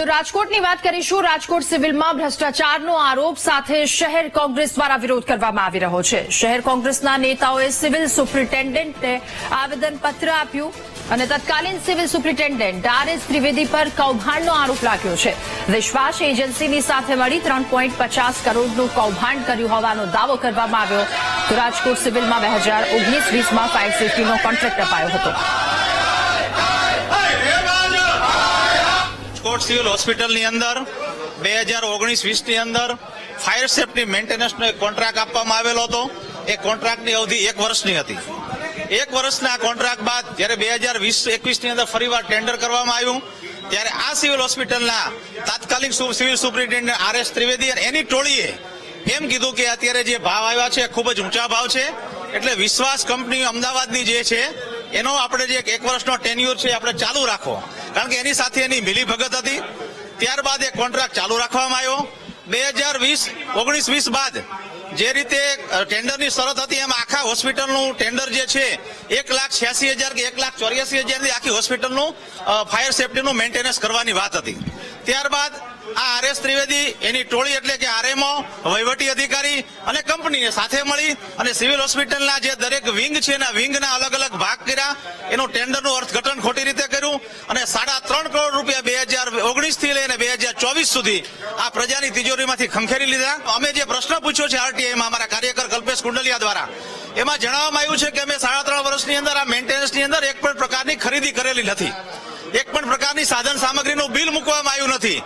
તો રાજકોટની વાત કરીશું। રાજકોટ સિવિલમાં ભ્રષ્ટાચારનો આરોપ સાથે શહેર કોંગ્રેસ દ્વારા વિરોધ કરવામાં આવી રહ્યો છે। શહેર કોંગ્રેસના નેતાઓએ સિવિલ સુપ્રિન્ટેન્ડન્ટને આવેદનપત્ર આપ્યું અને તત્કાલીન સિવિલ સુપ્રિન્ટેન્ડન્ટ આર.એસ. ત્રિવેદી પર કૌભાંડનો આરોપ લાગ્યો છે। વિશ્વાસ એજન્સીની સાથે મળી 3.50 કરોડનું કૌભાંડ કર્યું હોવાનો દાવો કરવામાં આવ્યો। તો રાજકોટ સિવિલમાં 2019-20માં ફાયર સેફટીનો કોન્ટ્રાક્ટ અપાયો હતો। રાજકોટ સિવિલ હોસ્પિટલની અંદર 2019-20 ની અંદર ફાયર સેફટી મેન્ટેનન્સનો એક કોન્ટ્રાક્ટ આપવામાં આવેલો હતો। એ કોન્ટ્રાક્ટની અવધિ 1 વર્ષની હતી। 1 વર્ષના કોન્ટ્રાક્ટ બાદ જ્યારે 2020-21 ની અંદર ફરીવાર ટેન્ડર કરવામાં આવ્યું ત્યારે આ સિવિલ હોસ્પિટલના તાત્કાલિક સિવિલ સુપ્રિન્ટેન્ડન્ટ આર.એસ. ત્રિવેદી અને એની ટોળીએ એમ કીધું કે અત્યારે જે ભાવ આવ્યા છે ખૂબ જ ઊંચા ભાવ છે, એટલે વિશ્વાસ કંપની અમદાવાદની જે છે એનો આપણે જે 1 વર્ષનો ટેન્યુર છે આપણે ચાલુ રાખો, કારણ કે એની સાથે એની મિલીભગત હતી। ત્યારબાદ એ કોન્ટ્રાક્ટ ચાલુ રાખવામાં આવ્યો। 2019-20 બાદ જે રીતે ટેન્ડરની શરત હતી એમ આખા હોસ્પિટલનું ટેન્ડર જે છે 1,86,000 કે 1,84,000 ની આખી હોસ્પિટલનું ફાયર સેફટીનું મેન્ટેનન્સ કરવાની વાત હતી। ત્યારબાદ આ આર.એસ. ત્રિવેદી એની ટોળી એટલે કે આરએમઓ, વહીવટી અધિકારી અને કંપનીને સાથે મળી અને સિવિલ હોસ્પિટલના જે દરેક વિંગ છે એના વિંગના અલગ અલગ ભાગ કર્યા, એનું ટેન્ડરનું અર્થઘટન ખોટી રીતે કર્યું અને 3.5 કરોડ રૂપિયા 2019 થી લઈને 2024 સુધી આ પ્રજાની તિજોરીમાંથી ખંખેરી લીધા। અમે જે પ્રશ્ન પૂછ્યો છે આરટીઆઈમાં અમારા કાર્યકર કલ્પેશ કુંડલિયા દ્વારા, એમાં જણાવવામાં આવ્યું છે કે અમે 3.5 વર્ષની અંદર આ મેન્ટેનન્સની અંદર એક પણ પ્રકારની ખરીદી કરેલી નથી, એક પણ પ્રકારની સાધન સામગ્રીનું બિલ મૂકવામાં આવ્યું નથી,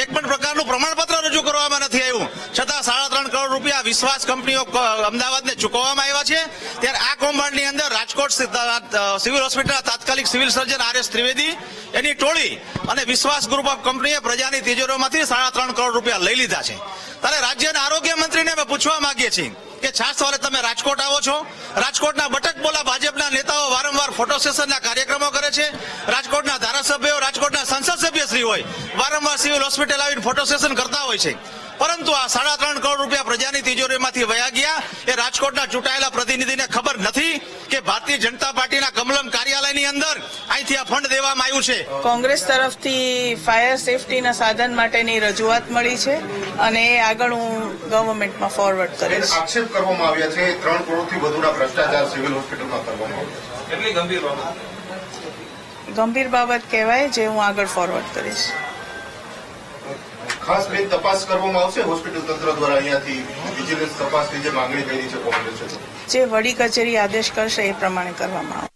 એક પણ પ્રકારનું પ્રમાણપત્ર રજૂ કરવામાં નથી આવ્યું, છતાં 3.5 કરોડ રૂપિયા વિશ્વાસ કંપનીઓ અમદાવાદને ચૂકવવામાં આવ્યા છે। ત્યારે આ કૌભાંડની અંદર રાજકોટ સિવિલ હોસ્પિટલના તાત્કાલિક સિવિલ સર્જન આર.એસ. ત્રિવેદી એની ટોળી અને વિશ્વાસ ગ્રુપ ઓફ કંપનીએ પ્રજાની તિજોરીમાંથી 3.5 કરોડ રૂપિયા લઈ લીધા છે। ત્યારે રાજ્યના આરોગ્ય મંત્રીને અમે પૂછવા માંગીએ છીએ કે છાસ સવારે તમે રાજકોટ આવો છો, રાજકોટના બટકબોલા ભાજપના નેતાઓ વારંવાર ફોટો સેશનના કાર્યક્રમો કરે છે, રાજકોટના ધારાસભ્યો, રાજકોટના સંસદ સભ્યશ્રી હોય વારંવાર સિવિલ હોસ્પિટલ આવીને ફોટો સેશન કરતા હોય છે, પરંતુ આ 3.5 કરોડ રૂપિયા પ્રજાની તિજોરીમાંથી વયા ગયા એ રાજકોટના ચૂંટાયેલા પ્રતિનિધિને ખબર નથી કે ભારતીય જનતા પાર્ટીના કમલમ કાર્યાલયની અંદર અહીંથી આ ફંડ દેવામાં આવ્યું છે। કોંગ્રેસ તરફથી ફાયર સેફટીના સાધન માટેની રજૂઆત મળી છે અને એ આગળ હું ગવર્મેન્ટમાં ફોરવર્ડ કરીશ। આક્ષેપ કરવામાં આવ્યા છે 3 કરોડથી વધુના ભ્રષ્ટાચાર સિવિલ હોસ્પિટલમાં કરવામાં આવ્યા છે। એટલી ગંભીર બાબત, ગંભીર બાબત કહેવાય જે હું આગળ ફોરવર્ડ કરીશ। ખાસ બે તપાસ કરવામાં આવશે હોસ્પિટલ તંત્ર દ્વારા, અહીંયાથી વિજિલન્સ તપાસની જે માંગણી કરી છે કોંગ્રેસે, જે વડી કચેરી આદેશ કરશે એ પ્રમાણે કરવામાં આવશે।